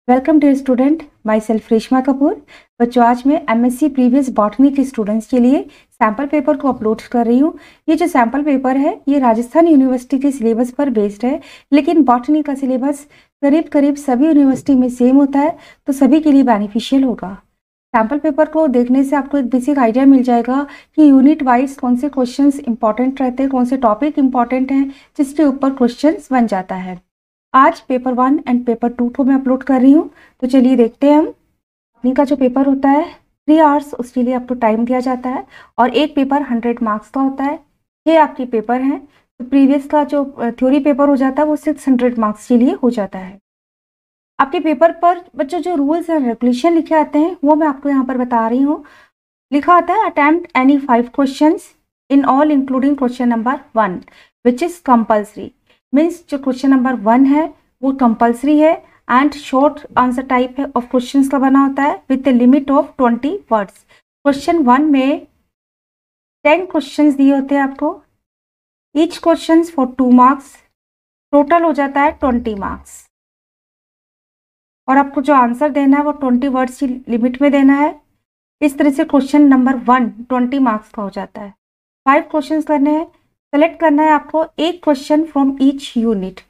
Welcome dear student, myself Reshma Kapoor. बच्चों, आज मैं एमएससी प्रीवियस बॉटनी के स्टूडेंट्स के लिए सैम्पल पेपर को अपलोड कर रही हूँ। ये जो सैम्पल पेपर है ये राजस्थान यूनिवर्सिटी के सिलेबस पर बेस्ड है, लेकिन बॉटनी का सिलेबस करीब करीब सभी यूनिवर्सिटी में सेम होता है, तो सभी के लिए बेनिफिशियल होगा। सैम्पल पेपर को देखने से आपको एक बेसिक आइडिया मिल जाएगा कि यूनिट वाइज कौन से क्वेश्चंस इंपॉर्टेंट रहते हैं, कौन से टॉपिक इंपॉर्टेंट हैं जिसके ऊपर क्वेश्चंस बन जाता है। आज पेपर 1 एंड पेपर 2 को मैं अपलोड कर रही हूँ, तो चलिए देखते हैं हम। अपनी का जो पेपर होता है 3 आवर्स उसके लिए आपको टाइम दिया जाता है और एक पेपर 100 मार्क्स का होता है। 6 आपके पेपर हैं, तो प्रीवियस का जो थ्योरी पेपर हो जाता है वो 600 मार्क्स के लिए हो जाता है। आपके पेपर पर बच्चों जो रूल्स एंड रेगुलेशन लिखे आते हैं वो मैं आपको यहाँ पर बता रही हूँ। लिखा आता है attempt any 5 questions in all including question number 1 which is compulsory. Means जो क्वेश्चन नंबर 1 है वो कंपल्सरी है एंड शॉर्ट आंसर टाइप है ऑफ क्वेश्चंस का बना होता है with a limit of 20 words. Question 1 में 10 क्वेश्चंस दिए होते हैं आपको, each question for 2 marks, total हो जाता है 20 मार्क्स। और आपको जो आंसर देना है वो 20 वर्ड्स की लिमिट में देना है। इस तरह से क्वेश्चन नंबर 1 20 मार्क्स का हो जाता है। 5 क्वेश्चंस करने हैं। सेलेक्ट करना है आपको एक क्वेश्चन फ्रॉम ईच यूनिट।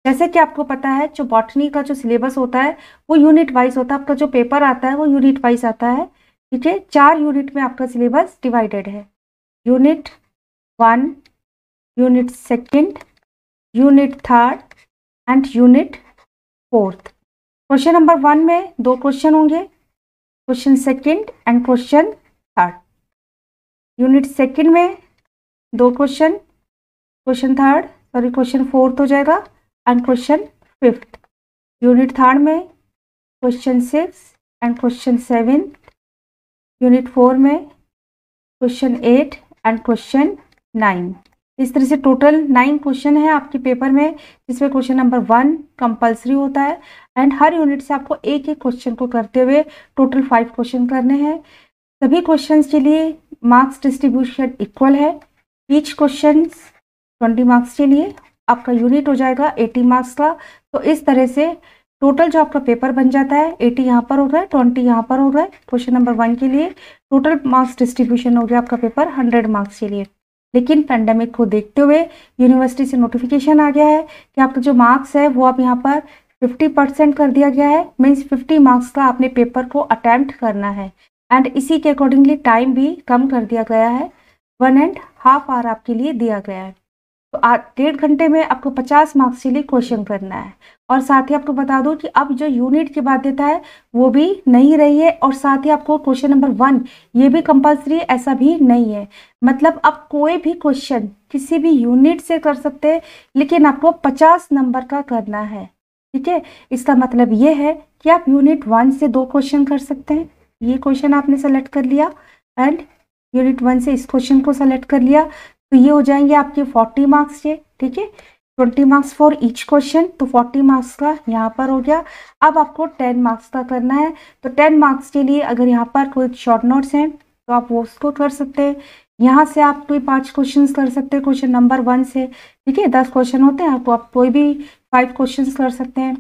जैसे कि आपको पता है जो बॉटनी का जो सिलेबस होता है वो यूनिट वाइज होता है, आपका जो पेपर आता है वो यूनिट वाइज आता है। ठीक है, 4 यूनिट में आपका सिलेबस डिवाइडेड है। Unit 1, unit 2, unit 3 and unit 4। Question number 1 में 2 क्वेश्चन होंगे, क्वेश्चन 2 एंड क्वेश्चन 3। यूनिट 2 में 2 क्वेश्चन, क्वेश्चन 4 हो जाएगा एंड क्वेश्चन 5। यूनिट 3 में क्वेश्चन 6 एंड क्वेश्चन 7। यूनिट 4 में क्वेश्चन 8 एंड क्वेश्चन 9। इस तरह से टोटल 9 क्वेश्चन है आपके पेपर में, जिसमें क्वेश्चन नंबर 1 कंपल्सरी होता है एंड हर यूनिट से आपको एक एक क्वेश्चन को करते हुए टोटल 5 क्वेश्चन करने हैं। सभी क्वेश्चंस के लिए मार्क्स डिस्ट्रीब्यूशन इक्वल है। ईच क्वेश्चन 20 मार्क्स के लिए आपका यूनिट हो जाएगा 80 मार्क्स का। तो इस तरह से टोटल जो आपका पेपर बन जाता है 80 यहाँ पर हो रहा है, 20 यहाँ पर हो रहा है। क्वेश्चन नंबर 1 के लिए टोटल मार्क्स डिस्ट्रीब्यूशन हो गया आपका पेपर 100 मार्क्स के लिए। लेकिन पेंडेमिक को देखते हुए यूनिवर्सिटी से नोटिफिकेशन आ गया है कि आपका जो मार्क्स है वो अब यहाँ पर 50% कर दिया गया है। मीन्स 50 मार्क्स का आपने पेपर को अटेम्प्ट करना है एंड इसी के अकॉर्डिंगली टाइम भी कम कर दिया गया है। 1.5 आवर आपके लिए दिया गया है। तो 1.5 घंटे में आपको 50 मार्क्स के लिए क्वेश्चन करना है। और साथ ही आपको बता दो कि अब जो यूनिट की बाध्यता है वो भी नहीं रही है और साथ ही आपको क्वेश्चन नंबर 1 ये भी कंपल्सरी ऐसा भी नहीं है। मतलब अब कोई भी क्वेश्चन किसी भी यूनिट से कर सकते हैं, लेकिन आपको 50 नंबर का करना है। ठीक है, इसका मतलब ये है कि आप यूनिट 1 से 2 क्वेश्चन कर सकते हैं। ये क्वेश्चन आपने सेलेक्ट कर लिया एंड यूनिट 1 से इस क्वेश्चन को सेलेक्ट कर लिया, तो ये हो जाएंगे आपके 40 मार्क्स के। ठीक है, 20 मार्क्स फॉर ईच क्वेश्चन, तो 40 मार्क्स का यहाँ पर हो गया। अब आपको 10 मार्क्स का करना है, तो 10 मार्क्स के लिए अगर यहाँ पर कोई शॉर्ट नोट्स हैं तो आप वो उसको कर सकते हैं। यहाँ से आप कोई 5 क्वेश्चन कर सकते हैं क्वेश्चन नंबर 1 से। ठीक है, 10 क्वेश्चन होते हैं, आपको आप कोई भी 5 क्वेश्चन कर सकते हैं।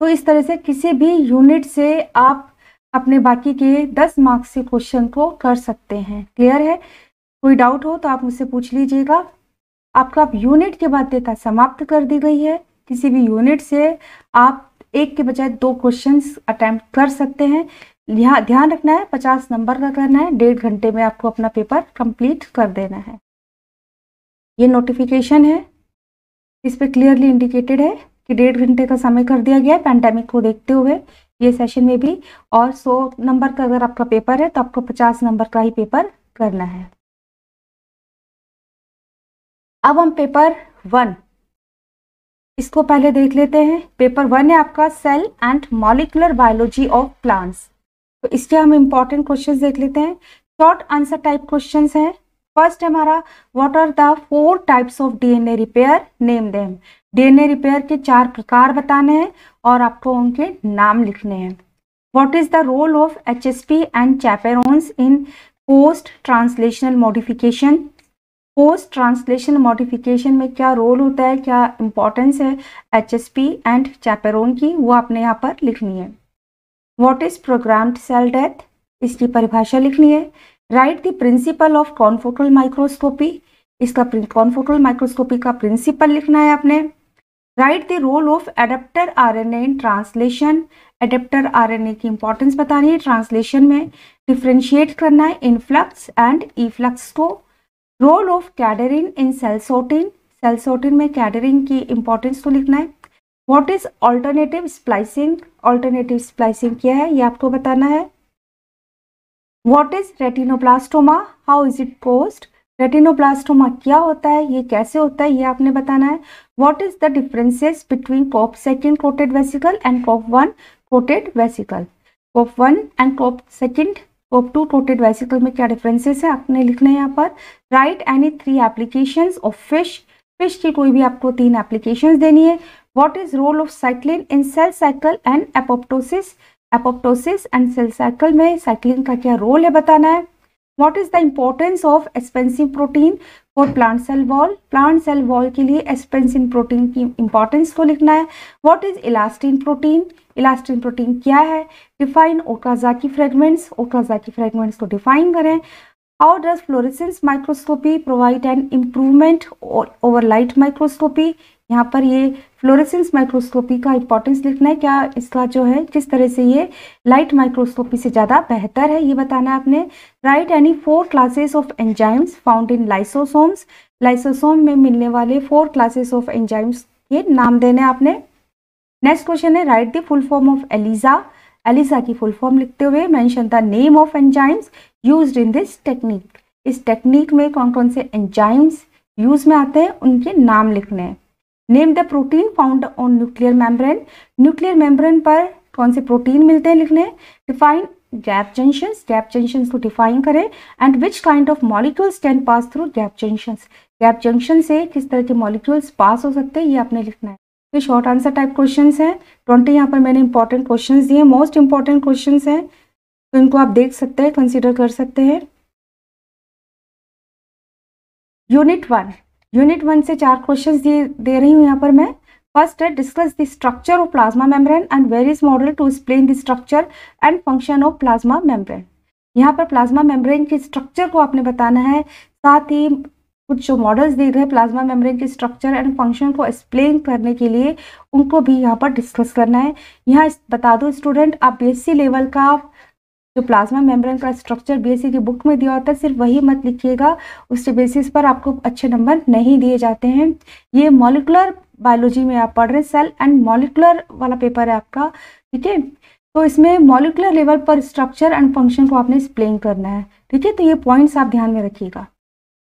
तो इस तरह से किसी भी यूनिट से आप अपने बाकी के 10 मार्क्स के क्वेश्चन को कर सकते हैं। क्लियर है? कोई डाउट हो तो आप मुझसे पूछ लीजिएगा। आपका अब यूनिट की बाध्यता समाप्त कर दी गई है। किसी भी यूनिट से आप एक के बजाय 2 क्वेश्चंस अटेम्प्ट कर सकते हैं। यहाँ ध्यान रखना है 50 नंबर का करना है। 1.5 घंटे में आपको अपना पेपर कंप्लीट कर देना है। ये नोटिफिकेशन है, इस पर क्लियरली इंडिकेटेड है कि 1.5 घंटे का समय कर दिया गया है पैंडेमिक को देखते हुए ये सेशन में भी। और 100 नंबर का अगर आपका पेपर है तो आपको 50 नंबर का ही पेपर करना है। अब हम पेपर 1 इसको पहले देख लेते हैं। पेपर 1 है आपका cell and molecular biology of plants. तो इसके हम इंपॉर्टेंट क्वेश्चंस देख लेते हैं। शॉर्ट आंसर टाइप क्वेश्चंस हैं। फर्स्ट है हमारा what are the 4 types of DNA repair, name them. DNA repair के 4 प्रकार बताने हैं और आपको उनके नाम लिखने हैं। What is the role of HSP and chaperones in post translational modification. Post translational modification में क्या रोल होता है, क्या इंपॉर्टेंस है HSP एंड चैपेरोन की, वो आपने यहाँ पर लिखनी है। What is programmed cell death, इसकी परिभाषा लिखनी है। Write the principle of confocal microscopy, इसका कॉन्फोकल माइक्रोस्कोपी का प्रिंसिपल लिखना है आपने। Write the role of adaptor RNA in translation, adaptor RNA की इंपॉर्टेंस बतानी है ट्रांसलेशन में। डिफ्रेंशिएट करना है इनफ्लक्स एंड इफ्लक्स को। Role of cadherin in cell sorting, cell sorting में कैडरिन की इंपॉर्टेंस को लिखना है। What is alternative splicing, alternative splicing क्या है ये आपको बताना है। What is retinoblastoma, how is it caused, retinoblastoma क्या होता है, ये कैसे होता है, ये आपने बताना है। What is the differences between COP second coated vesicle and COP 1 coated vesicle, COP 1 and COP second COP 2 coated vesicle में क्या डिफरेंसेस है आपने लिखना है यहाँ पर। Write any 3 applications of FISH, FISH की कोई भी आपको 3 एप्लीकेशंस देनी है। What is role of cyclin in cell cycle and apoptosis, apoptosis and cell cycle में साइक्लिन का क्या रोल है बताना है। What is the importance of expansin protein for plant cell wall, plant cell wall के लिए एस्पेंसिन प्रोटीन की importance को लिखना है। What is elastin protein, elastin protein क्या है। Define Okazaki fragments, Okazaki fragments को डिफाइन करें। How does fluorescence microscopy provide an improvement over light microscopy, यहाँ पर ये फ्लोरेसेंस माइक्रोस्कोपी का इंपॉर्टेंस लिखना है, क्या इसका जो है किस तरह से ये लाइट माइक्रोस्कोपी से ज़्यादा बेहतर है ये बताना है आपने। Right any 4 classes of enzymes found in lysosomes, lysosome में मिलने वाले 4 क्लासेस ऑफ एंजाइम्स के नाम देने आपने। नेक्स्ट क्वेश्चन है write the full form of ELISA, ELISA की फुल फॉर्म लिखते हुए mention the name of enzymes used in this technique, इस टेक्निक में कौन कौन से एंजाइम्स यूज में आते हैं उनके नाम लिखने हैं। Name the protein found on nuclear membrane, nuclear membrane पर कौन से प्रोटीन मिलते हैं लिखने हैं। Define gap junctions, gap junctions को डिफाइन करें। And which kind of molecules can pass through gap junctions, gap junction से किस तरह के मॉलिक्यूल्स पास हो सकते हैं ये आपने लिखना है। तो शॉर्ट आंसर टाइप क्वेश्चंस हैं 20, यहाँ पर मैंने इंपॉर्टेंट क्वेश्चंस दिए, मोस्ट इंपॉर्टेंट क्वेश्चंस हैं, तो इनको आप देख सकते हैं, कंसीडर कर सकते हैं। यूनिट 1, यूनिट 1 से 4 क्वेश्चंस दे रही हूँ यहाँ पर मैं। फर्स्ट है discuss the structure of plasma membrane and various model to explain the structure and function of plasma membrane. यहाँ पर प्लाज्मा मेम्ब्रेन के स्ट्रक्चर को आपने बताना है, साथ ही कुछ जो मॉडल्स दिए गए प्लाज्मा मेम्ब्रेन के स्ट्रक्चर एंड फंक्शन को एक्सप्लेन करने के लिए उनको भी यहाँ पर डिस्कस करना है। यहाँ बता दो स्टूडेंट, आप BSc लेवल का जो प्लाज्मा मेम्ब्रेन का स्ट्रक्चर BSc की बुक में दिया होता है सिर्फ वही मत लिखिएगा, उसके बेसिस पर आपको अच्छे नंबर नहीं दिए जाते हैं। ये मॉलिकुलर बायोलॉजी में आप पढ़ रहे हैं, सेल एंड मॉलिकुलर वाला पेपर है आपका, ठीक है। तो इसमें मॉलिकुलर लेवल पर स्ट्रक्चर एंड फंक्शन को आपने एक्सप्लेन करना है, ठीक है। तो ये पॉइंट्स आप ध्यान में रखिएगा।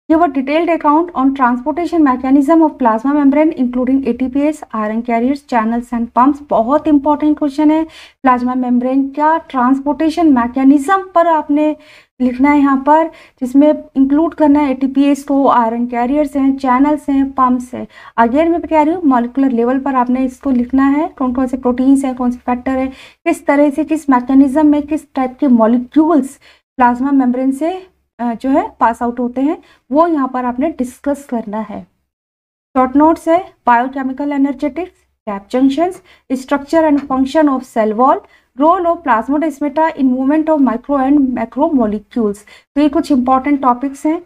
Give a detailed account on transportation mechanism of plasma membrane including ATPase, iron carriers, channels and pumps। बहुत इंपॉर्टेंट क्वेश्चन है। प्लाज्मा मेम्ब्रेन का ट्रांसपोर्टेशन मैकेनिज्म पर आपने लिखना है यहाँ पर, जिसमें इंक्लूड करना है ATPase को, आयरन कैरियर्स हैं, चैनल्स हैं, पंप्स है। अगेन मैं कह रही हूँ मॉलिकुलर लेवल पर आपने इसको लिखना है, कौन कौन से प्रोटीन्स हैं, कौन से फैक्टर है, किस तरह से किस मैकेनिज्म में किस टाइप के मॉलिक्यूल्स प्लाज्मा मेम्ब्रेन से जो है पास आउट होते हैं, वो यहाँ पर आपने डिस्कस करना है। शॉर्ट नोट्स है biochemical energetics, gap junctions, structure and function of cell wall, role of plasmodesmata in movement of micro and macro molecules. तो ये कुछ इंपॉर्टेंट टॉपिक्स हैं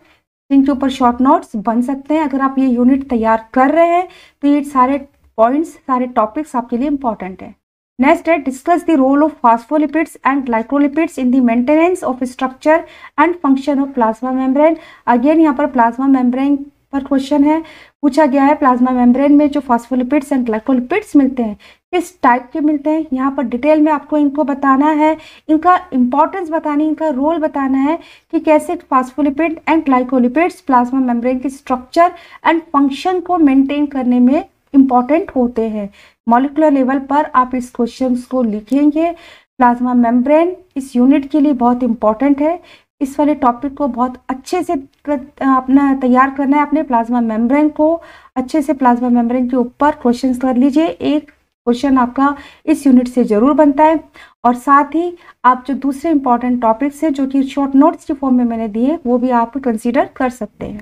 जिनके ऊपर शॉर्ट नोट्स बन सकते हैं। अगर आप ये यूनिट तैयार कर रहे हैं तो ये सारे पॉइंट्स, सारे टॉपिक्स आपके लिए इंपॉर्टेंट है। नेक्स्ट है discuss the role of phospholipids and glycolipids in the maintenance of structure and function of plasma membrane. Again यहाँ पर प्लाज्मा मेम्ब्रेन पर क्वेश्चन है, पूछा गया है प्लाज्मा मेम्ब्रेन में जो फास्फोलिपिड्स एंड ग्लाइकोलिपिड्स मिलते हैं किस टाइप के मिलते हैं। यहाँ पर डिटेल में आपको इनको बताना है, इनका इंपॉर्टेंस बतानी, इनका रोल बताना है कि कैसे phospholipid and glycolipids plasma membrane के स्ट्रक्चर एंड फंक्शन को मेंटेन करने में इंपॉर्टेंट होते हैं। मॉलिकुलर लेवल पर आप इस क्वेश्चंस को लिखेंगे। प्लाज्मा मेम्ब्रेन इस यूनिट के लिए बहुत इंपॉर्टेंट है। इस वाले टॉपिक को बहुत अच्छे से अपना तैयार करना है। अपने प्लाज्मा मेम्ब्रेन को अच्छे से, प्लाज्मा मेम्ब्रेन के ऊपर क्वेश्चंस कर लीजिए। एक क्वेश्चन आपका इस यूनिट से जरूर बनता है। और साथ ही आप जो दूसरे इंपॉर्टेंट टॉपिक्स हैं जो कि शॉर्ट नोट्स की फॉर्म में मैंने दिए वो भी आप कंसीडर कर सकते हैं।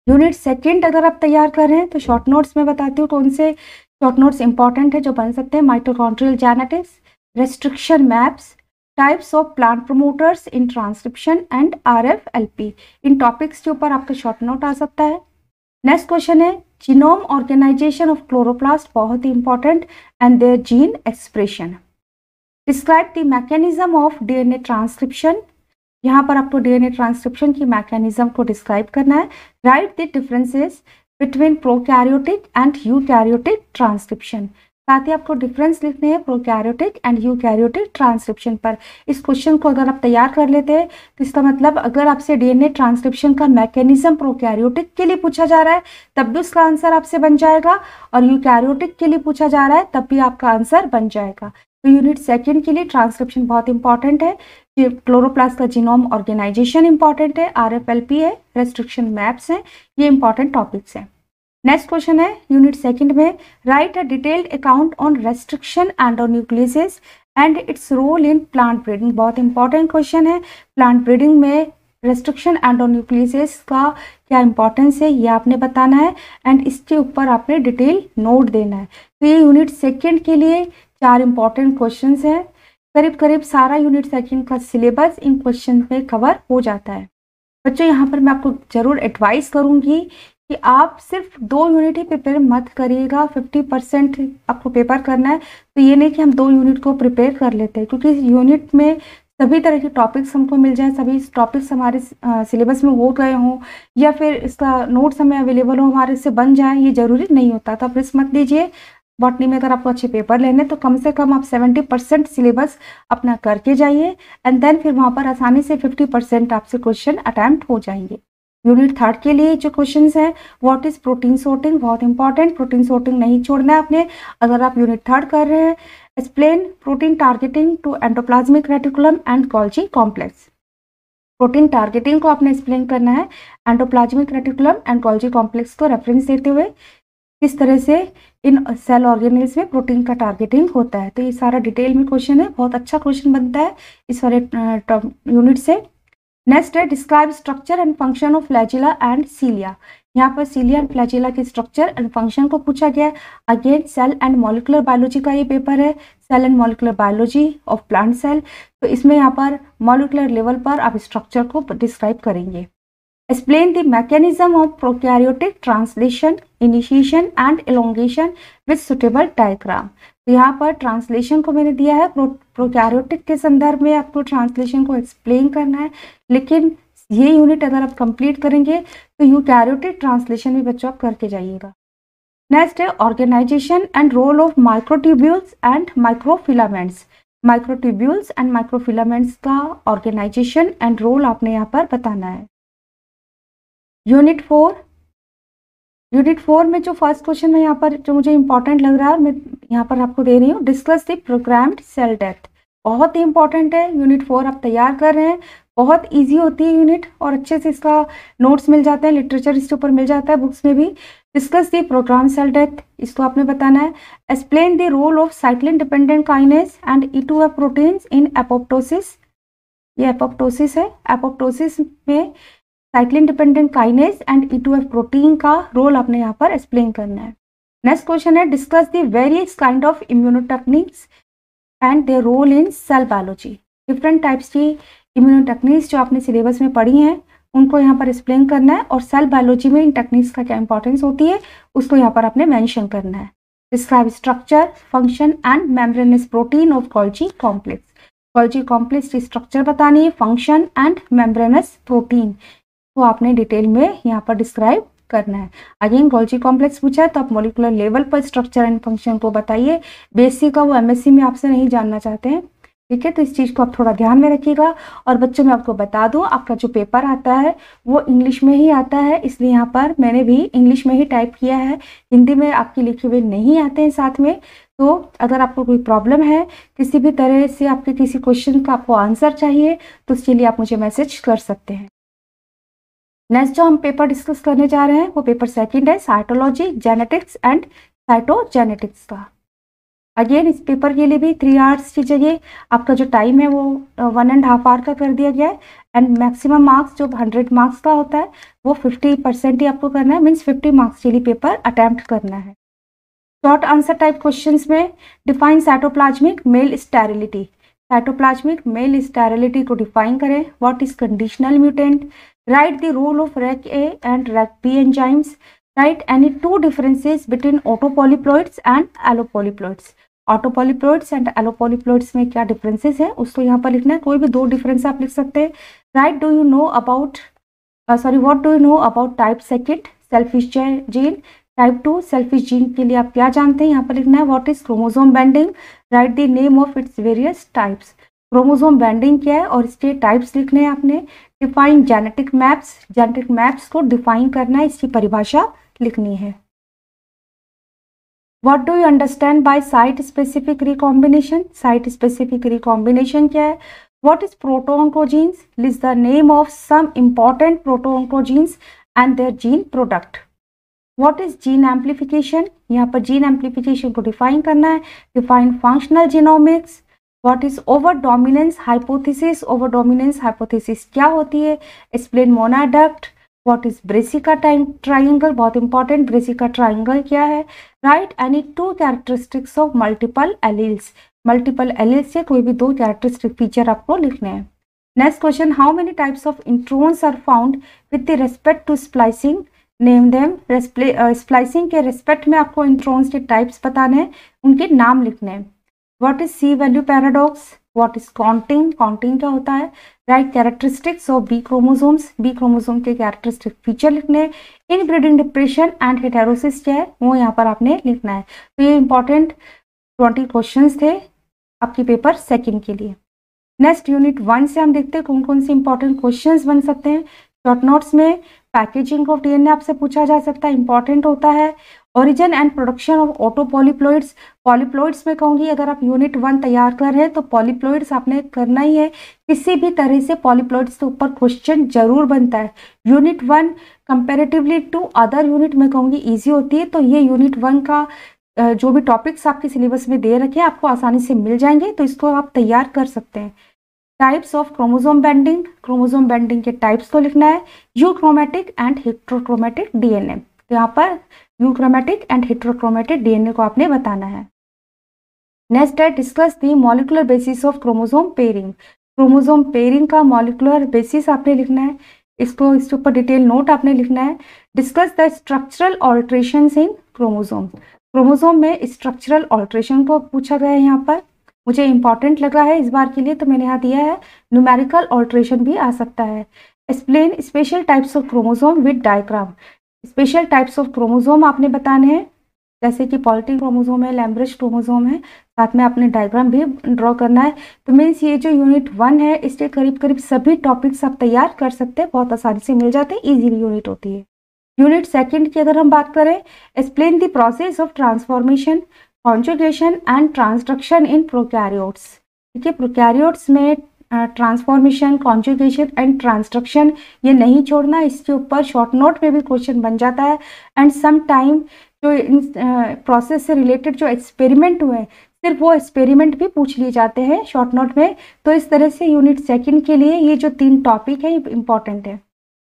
यूनिट सेकंड अगर आप तैयार कर रहे हैं तो शॉर्ट नोट्स में बताती हूँ कौन से शॉर्ट नोट्स इंपॉर्टेंट है जो बन सकते हैं। Mitochondrial genetics, restriction maps, types of plant promoters in transcription and RFLP, इन टॉपिक्स के ऊपर आपका शॉर्ट नोट आ सकता है। नेक्स्ट क्वेश्चन है जीनोम ऑर्गेनाइजेशन ऑफ क्लोरोप्लास्ट, बहुत ही important, and their gene expression. Describe the mechanism of DNA transcription, यहाँ पर आपको DNA ट्रांसक्रिप्शन की मैकेनिज्म को डिस्क्राइब करना है। Write the differences between prokaryotic and eukaryotic transcription, साथ ही आपको डिफरेंस लिखने हैं प्रोकैरियोटिक एंड यूकैरियोटिक ट्रांसक्रिप्शन पर। इस क्वेश्चन को अगर आप तैयार कर लेते हैं तो इसका मतलब अगर आपसे DNA ट्रांसक्रिप्शन का मैकेनिज्म प्रोकैरियोटिक के लिए पूछा जा रहा है तब भी उसका आंसर आपसे बन जाएगा, और यूकैरियोटिक के लिए पूछा जा रहा है तब भी आपका आंसर बन जाएगा। तो यूनिट सेकंड के लिए ट्रांसक्रिप्शन बहुत इंपॉर्टेंट है, क्लोरोप्लास्ट का जीनोम ऑर्गेनाइजेशन इंपॉर्टेंट है, RFLP है, रेस्ट्रिक्शन मैप्स हैं, ये इंपॉर्टेंट टॉपिक्स हैं। नेक्स्ट क्वेश्चन है यूनिट सेकंड में write a detailed account on restriction endonucleases and its role in plant breeding, बहुत इंपॉर्टेंट क्वेश्चन है। प्लांट ब्रीडिंग में रेस्ट्रिक्शन एंडोन्यूक्लियसेस का क्या इंपॉर्टेंस है ये आपने बताना है, एंड इसके ऊपर आपने डिटेल नोट देना है। तो ये यूनिट सेकंड के लिए 4 इंपॉर्टेंट क्वेश्चंस हैं। करीब करीब सारा यूनिट सेकंड का सिलेबस इन क्वेश्चन में कवर हो जाता है। बच्चों यहाँ पर मैं आपको जरूर एडवाइस करूँगी कि आप सिर्फ 2 यूनिट ही प्रिपेयर मत करिएगा, 50% आपको पेपर करना है। तो ये नहीं कि हम 2 यूनिट को प्रिपेयर कर लेते हैं, क्योंकि इस यूनिट में सभी तरह के टॉपिक्स हमको मिल जाएं, सभी टॉपिक्स हमारे सिलेबस में हो गए हों या फिर इसका नोट्स हमें अवेलेबल हो, हमारे से बन जाए, ये जरूरी नहीं होता। तो आप रिस्क मत लीजिए। बॉटनी में अगर आपको अच्छे पेपर लेने तो कम से कम आप 70% सिलेबस अपना करके जाइए, एंड देन फिर वहाँ पर आसानी से 50% आपसे क्वेश्चन अटैम्प्ट हो जाएंगे। यूनिट थर्ड के लिए जो क्वेश्चंस हैं व्हाट इज प्रोटीन सॉर्टिंग, बहुत इंपॉर्टेंट, प्रोटीन सॉर्टिंग नहीं छोड़ना है आपने अगर आप यूनिट थर्ड कर रहे हैं। Explain protein targeting to endoplasmic reticulum and Golgi complex, protein targeting को आपने एक्सप्लेन करना है endoplasmic reticulum and Golgi complex को रेफरेंस देते हुए, किस तरह से इन सेल ऑर्गेनेल्स में प्रोटीन का टारगेटिंग होता है। तो ये सारा डिटेल में क्वेश्चन है, बहुत अच्छा क्वेश्चन बनता है इस वाले यूनिट से। नेक्स्ट है describe structure and function of flagella and cilia, यहाँ पर सीलिया एंड फ्लैजिला के स्ट्रक्चर एंड फंक्शन को पूछा गया है। Again cell and molecular biology का ये पेपर है, cell and molecular biology of plant cell. तो इसमें यहाँ पर मॉलिक्यूलर लेवल पर आप स्ट्रक्चर को डिस्क्राइब करेंगे। Explain the mechanism of prokaryotic translation, initiation and elongation with suitable diagram. तो यहाँ पर ट्रांसलेशन को मैंने दिया है, प्रोकैरियोटिक के संदर्भ में आपको ट्रांसलेशन को एक्सप्लेन करना है, लेकिन ये यूनिट अगर आप कंप्लीट करेंगे तो यूकैरियोटिक ट्रांसलेशन भी बच्चों आप करके जाइएगा। नेक्स्ट है organization and role of microtubules and microfilaments, microtubules and microfilaments का ऑर्गेनाइजेशन एंड रोल आपने यहाँ पर बताना है। यूनिट 4 में जो फर्स्ट क्वेश्चन है यहाँ पर जो मुझे इंपॉर्टेंट लग रहा है मैं यहाँ पर आपको दे रही हूँ, discuss the programmed cell death, बहुत ही इंपॉर्टेंट है। यूनिट 4 आप तैयार कर रहे हैं, बहुत इजी होती है यूनिट और अच्छे से इसका नोट्स मिल जाते हैं, लिटरेचर इसके ऊपर मिल जाता है बुक्स में भी। Discuss the programme cell death, इसको आपने बताना है। Explain the role of cyclin dependent kinase and E2F proteins in apoptosis, ये एपोप्टोसिस है, एपोप्टोसिस में cyclin dependent kinase and E2F protein का रोल आपने यहाँ पर एक्सप्लेन करना है। नेक्स्ट क्वेश्चन है discuss the various kind of immunotechniques and their role in cell biology, different types की इम्यूनोटेक्निक्स जो आपने सिलेबस में पढ़ी हैं उनको यहाँ पर एक्सप्लेन करना है, और सेल बायोलॉजी में इन टेक्निक्स का क्या इंपॉर्टेंस होती है उसको यहाँ पर आपने मेंशन करना है। Describe structure, function and membranes protein of Golgi complex, Golgi complex की स्ट्रक्चर बतानी है, फंक्शन एंड मेम्ब्रेनस प्रोटीन तो आपने डिटेल में यहाँ पर डिस्क्राइब करना है। अगेन गोल्जी कॉम्प्लेक्स पूछा है तो आप मॉलिक्यूलर लेवल पर स्ट्रक्चर एंड फंक्शन को बताइए, बेसिक का वो MSc में आपसे नहीं जानना चाहते हैं, ठीक है। तो इस चीज़ को आप थोड़ा ध्यान में रखिएगा। और बच्चों मैं आपको बता दूं आपका जो पेपर आता है वो इंग्लिश में ही आता है, इसलिए यहाँ पर मैंने भी इंग्लिश में ही टाइप किया है, हिंदी में आपके लिखे हुए नहीं आते हैं साथ में। तो अगर आपको कोई प्रॉब्लम है, किसी भी तरह से आपके किसी क्वेश्चन का आपको आंसर चाहिए तो उसके लिए आप मुझे मैसेज कर सकते हैं। नेक्स्ट जो हम पेपर डिस्कस करने जा रहे हैं वो पेपर सेकंड है साइटोलॉजी, जेनेटिक्स एंड साइटोजेनेटिक्स का। अगेन इस पेपर के लिए भी 3 आवर्स की जगह आपका जो टाइम है वो 1.5 आवर का कर दिया गया है। एंड मैक्सिमम मार्क्स जो 100 मार्क्स का होता है वो 50% ही आपको करना है, मीन्स 50 मार्क्स के लिए पेपर अटेम्प्ट करना है। शॉर्ट आंसर टाइप क्वेश्चंस में define cytoplasmic male sterility. Cytoplasmic male sterility को डिफाइन करें। What is conditional mutant? Write the role of rec A and rec B enzymes. Write any 2 differences between autopolyploids and allopolyploids. Autopolyploids and allopolyploids में क्या differences है उसको यहाँ पर लिखना है। कोई भी 2 डिफरेंस आप लिख सकते हैं। Right do you know about what do you know about type second selfish gene. Type 2 selfish gene के लिए आप क्या जानते हैं, यहाँ पर लिखना है। What is chromosome banding? Write the name of its various types. Chromosome banding क्या है और इसके टाइप्स लिखने हैं आपने। Define genetic maps. Genetic maps को डिफाइन करना है, इसकी परिभाषा लिखनी है। What do you understand by site specific recombination? Site specific recombination क्या है? What is protooncogenes? List the name of some important protooncogenes and their gene product. What is gene amplification? यहाँ पर जीन एम्प्लीफिकेशन को define करना है। Define functional genomics. What is over dominance hypothesis? Over dominance hypothesis क्या होती है? Explain मोनोडक्ट। What is Brassica triangle? बहुत इंपॉर्टेंट, ब्रेसिका ट्राइंगल क्या है? Write any 2 characteristics of multiple alleles. Multiple alleles से कोई भी 2 कैरेक्टरिस्टिक फीचर आपको लिखने हैं। Next question, how many types of introns are found with the respect to splicing? Name them. Splicing के रेस्पेक्ट में आपको इंट्रोन्स के टाइप्स बताने हैं, उनके नाम लिखने हैं। What is C value paradox? What is counting? Counting क्या होता है? Write characteristics of B chromosomes. B chromosome के कैरेक्टरिस्टिक फीचर लिखने हैं। इनब्रीडिंग डिप्रेशन एंड हेटेरोसिस क्या है वो यहाँ पर आपने लिखना है। तो ये इंपॉर्टेंट 20 क्वेश्चंस थे आपके पेपर सेकंड के लिए। नेक्स्ट यूनिट 1 से हम देखते हैं कौन कौन से इंपॉर्टेंट क्वेश्चंस बन सकते हैं। शॉर्ट नोट्स में पैकेजिंग ऑफ डीएनए आपसे पूछा जा सकता है, इंपॉर्टेंट होता है। Origin and production of autopolyploids. Polyploids में कहूँगी अगर आप यूनिट 1 तैयार कर रहे हैं तो पॉलीप्लॉइड्स आपने करना ही है। किसी भी तरह से पॉलीप्लॉइड्स के ऊपर क्वेश्चन जरूर बनता है। Unit 1 comparatively to other unit में कहूँगी ईजी होती है, तो ये यूनिट 1 का जो भी टॉपिक्स आपके सिलेबस में दे रखे हैं आपको आसानी से मिल जाएंगे, तो इसको आप तैयार कर सकते हैं। Types of chromosome banding. Chromosome banding के टाइप्स को लिखना है। यूक्रोमैटिक एंड हेट्रोक्रोमैटिक डीएनए। तो यहाँ पर यूक्रोमैटिक एंड हेट्रोक्रोमैटिक डीएनए को आपने बताना है। नेक्स्ट है discuss the molecular basis of chromosome pairing. Chromosome pairing का मॉलिक्यूलर बेसिस आपने लिखना है, इसको इसके ऊपर डिटेल नोट आपने लिखना है। Discuss the structural alterations in chromosome. Chromosome में स्ट्रक्चरल ऑल्ट्रेशन को पूछा गया है, यहाँ पर मुझे इंपॉर्टेंट लग रहा है इस बार के लिए, तो मैंने यहाँ दिया है। न्यूमेरिकल ऑल्ट्रेशन भी आ सकता है। Explain special types of chromosome with diagram. Special types of chromosome आपने बताने हैं, जैसे कि पॉलिटिक क्रोमोसोम है, लैम्ब्रिज क्रोमोसोम है, साथ में आपने डायग्राम भी ड्रॉ करना है। तो मीन्स ये जो यूनिट 1 है इसके करीब करीब सभी टॉपिक्स आप तैयार कर सकते हैं, बहुत आसानी से मिल जाते हैं, ईजी यूनिट होती है। यूनिट 2 की अगर हम बात करें, explain the process of transformation, conjugation and transduction in prokaryotes. ठीक है, प्रोकैरियोट्स में ट्रांसफॉर्मेशन, कॉन्जुगेशन एंड ट्रांसडक्शन ये नहीं छोड़ना, इसके ऊपर शॉर्ट नोट में भी क्वेश्चन बन जाता है। एंड सम टाइम जो इन प्रोसेस से रिलेटेड जो एक्सपेरिमेंट हुए हैं सिर्फ वो एक्सपेरिमेंट भी पूछ लिए जाते हैं शॉर्ट नोट में। तो इस तरह से यूनिट 2 के लिए ये जो 3 टॉपिक है इंपॉर्टेंट है।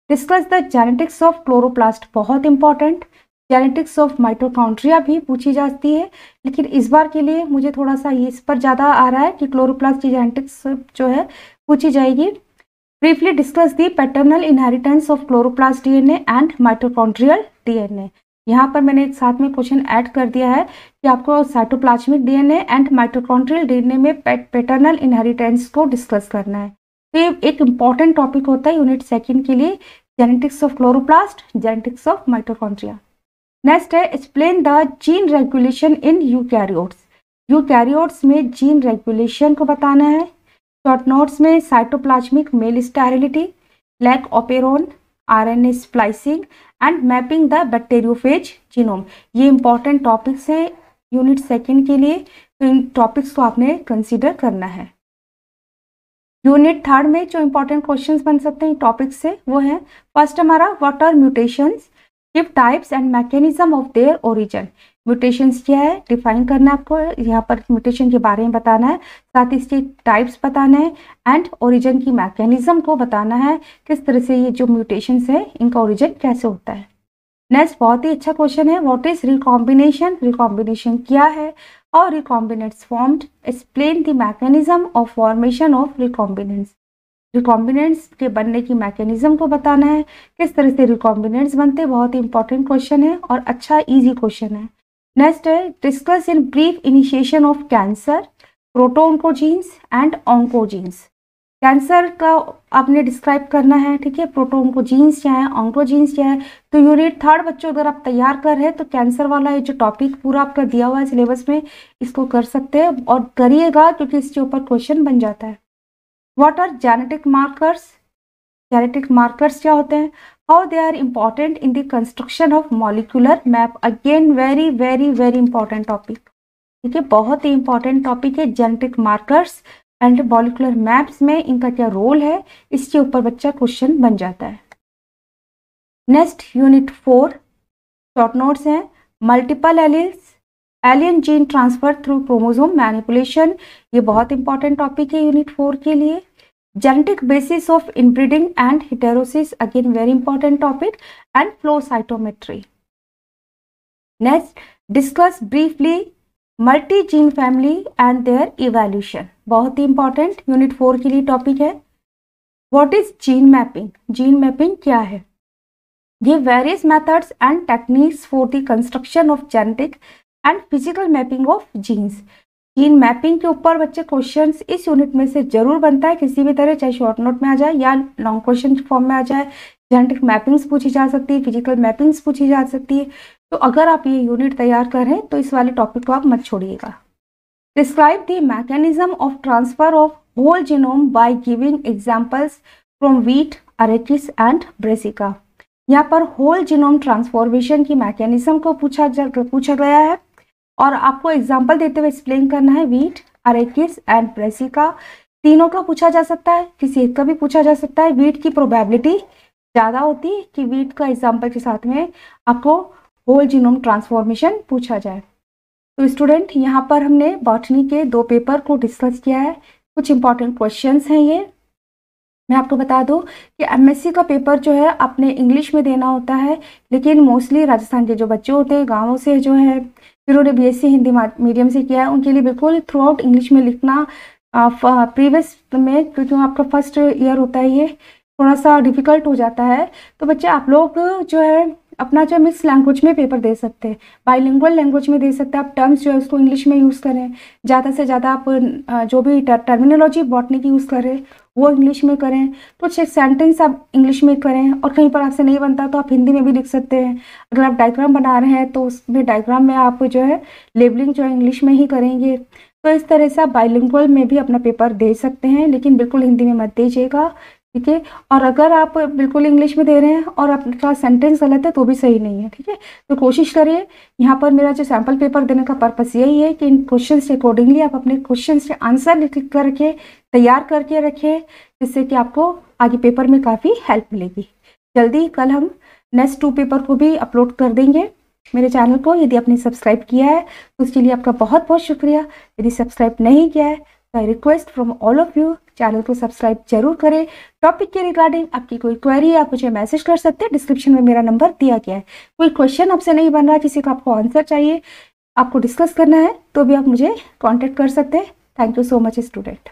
Discuss the genetics of chloroplast, बहुत इंपॉर्टेंट। जेनेटिक्स ऑफ माइटोकॉन्ड्रिया भी पूछी जाती है, लेकिन इस बार के लिए मुझे थोड़ा सा ये इस पर ज़्यादा आ रहा है कि क्लोरोप्लास्ट की जेनेटिक्स जो है पूछी जाएगी। Briefly discuss the paternal inheritance of chloroplast DNA and mitochondrial DNA. यहाँ पर मैंने एक साथ में क्वेश्चन ऐड कर दिया है कि आपको cytoplasmic DNA and mitochondrial DNA में पैटर्नल इनहेरिटेंस को डिस्कस करना है। तो ये एक इंपॉर्टेंट टॉपिक होता है यूनिट 2 के लिए, genetics of chloroplast, genetics of mitochondria. Next है explain the gene regulation in eukaryotes. Eukaryotes में जीन रेगुलेशन को बताना है। शॉर्ट नोट्स में cytoplasmic male sterility, lac operon, RNA splicing and mapping the bacteriophage genome, ये important topics हैं unit 2 के लिए, तो इन टॉपिक्स को आपने कंसीडर करना है। यूनिट 3 में जो इंपॉर्टेंट क्वेश्चंस बन सकते हैं टॉपिक्स से वो है, फर्स्ट हमारा what are mutations, give types and mechanism of their origin. Mutations क्या है डिफाइन करना है आपको, यहाँ पर म्यूटेशन के बारे में बताना है, साथ ही इसके टाइप्स बताना है एंड ओरिजिन की मैकेनिज्म को बताना है, किस तरह से ये जो म्यूटेशंस है इनका ओरिजिन कैसे होता है। नेक्स्ट बहुत ही अच्छा क्वेश्चन है, व्हाट इज रिकॉम्बिनेशन, रिकॉम्बिनेशन क्या है और recombinants formed, explain the mechanism of formation of recombinants, recombinants के बनने की मैकेनिज्म को बताना है, किस तरह से रिकॉम्बिनेंट्स बनते हैं। बहुत ही इंपॉर्टेंट क्वेश्चन है और अच्छा इजी क्वेश्चन है। नेक्स्ट है discuss in brief initiation of cancer, protooncogenes and oncogenes. Cancer का आपने डिस्क्राइब करना है, ठीक है, प्रोटोऑन्कोजीन्स क्या है, ऑन्कोजीन्स क्या है। तो यूनिट 3 बच्चों अगर आप तैयार कर रहे हैं तो कैंसर वाला ये जो टॉपिक पूरा आपका दिया हुआ है सिलेबस में, इसको कर सकते हैं और करिएगा क्योंकि इसके ऊपर क्वेश्चन बन जाता है। What are genetic markers, genetic markers क्या होते हैं, how they are important in the construction of molecular map, again very very very important topic, ठीक है, बहुत ही इंपॉर्टेंट टॉपिक है genetic markers and molecular maps में इनका क्या रोल है, इसके ऊपर बच्चा क्वेश्चन बन जाता है। नेक्स्ट यूनिट 4 शॉर्ट नोट्स हैं, multiple alleles, alien gene transfer through chromosome manipulation, ये बहुत इंपॉर्टेंट टॉपिक है यूनिट 4 के लिए। Genetic basis of inbreeding and heterosis, again very important topic, and flow cytometry. Next discuss briefly multi gene family and their evaluation, बहुत ही important unit 4 के लिए topic है। What is gene mapping, gene mapping क्या है, give various methods and techniques for the construction of genetic and physical mapping of genes. Gene mapping के ऊपर बच्चे क्वेश्चंस इस यूनिट में से जरूर बनता है किसी भी तरह, चाहे शॉर्ट नोट में आ जाए या लॉन्ग क्वेश्चन फॉर्म में आ जाए। जेनेटिक मैपिंग्स पूछी जा सकती है, फिजिकल मैपिंग्स पूछी जा सकती है। तो अगर आप ये यूनिट तैयार कर रहे हैं तो इस वाले टॉपिक को आप मत छोड़िएगा। Describe the mechanism of transfer of whole genome by giving examples from wheat, Arachis and Brassica. यहाँ पर होल जीनोम ट्रांसफॉर्मेशन की मैकेनिज्म को पूछा गया है और आपको एग्जाम्पल देते हुए एक्सप्लेन करना है। व्हीट, अरेकिस एंड ब्रेसिका तीनों का पूछा जा सकता है, किसी एक का भी पूछा जा सकता है। व्हीट की प्रोबेबिलिटी ज़्यादा होती है कि व्हीट का एग्जाम्पल के साथ में आपको होल जीनोम ट्रांसफॉर्मेशन पूछा जाए। तो स्टूडेंट यहाँ पर हमने बॉटनी के 2 पेपर को डिस्कस किया है, कुछ इंपॉर्टेंट क्वेश्चंस हैं ये। मैं आपको बता दूं कि एमएससी का पेपर जो है अपने इंग्लिश में देना होता है, लेकिन मोस्टली राजस्थान के जो बच्चे होते हैं गाँवों से जो है जिन्होंने बीएससी हिंदी मीडियम से किया है उनके लिए बिल्कुल थ्रू आउट इंग्लिश में लिखना प्रीवियस में, क्योंकि आपका फर्स्ट ईयर होता है, ये थोड़ा सा डिफिकल्ट हो जाता है। तो बच्चे आप लोग जो है अपना जो मिक्स लैंग्वेज में पेपर दे सकते हैं, बाइलिंगुअल लैंग्वेज में दे सकते हैं। आप टर्म्स जो है उसको इंग्लिश में यूज़ करें, ज़्यादा से ज़्यादा आप जो भी टर्मिनोलॉजी बॉटनी की यूज़ करें वो इंग्लिश में करें, कुछ एक सेंटेंस आप इंग्लिश में करें और कहीं पर आपसे नहीं बनता तो आप हिंदी में भी लिख सकते हैं। अगर आप डायग्राम बना रहे हैं तो उसमें डायग्राम में आप जो है लेबलिंग जो है इंग्लिश में ही करेंगे। तो इस तरह से आप बाइलिंगुअल में भी अपना पेपर दे सकते हैं, लेकिन बिल्कुल हिंदी में मत दीजिएगा, ठीक है। और अगर आप बिल्कुल इंग्लिश में दे रहे हैं और आपका सेंटेंस गलत है तो भी सही नहीं है, ठीक है। तो कोशिश करिए, यहाँ पर मेरा जो सैम्पल पेपर देने का पर्पस यही है कि इन क्वेश्चंस के अकॉर्डिंगली आप अपने क्वेश्चंस के आंसर लिख कर रखें, तैयार करके रखें, जिससे कि आपको आगे पेपर में काफ़ी हेल्प मिलेगी। जल्दी कल हम नेक्स्ट 2 पेपर को भी अपलोड कर देंगे मेरे चैनल को। यदि आपने सब्सक्राइब किया है तो उसके लिए आपका बहुत बहुत शुक्रिया। यदि सब्सक्राइब नहीं किया है तो I request from all of you channel को सब्सक्राइब जरूर करें। टॉपिक के रिगार्डिंग आपकी कोई क्वेरी आप मुझे मैसेज कर सकते हैं, डिस्क्रिप्शन में मेरा नंबर दिया गया है। कोई क्वेश्चन आपसे नहीं बन रहा, किसी का आपको आंसर चाहिए, आपको डिस्कस करना है तो भी आप मुझे कॉन्टेक्ट कर सकते हैं। Thank you so much student.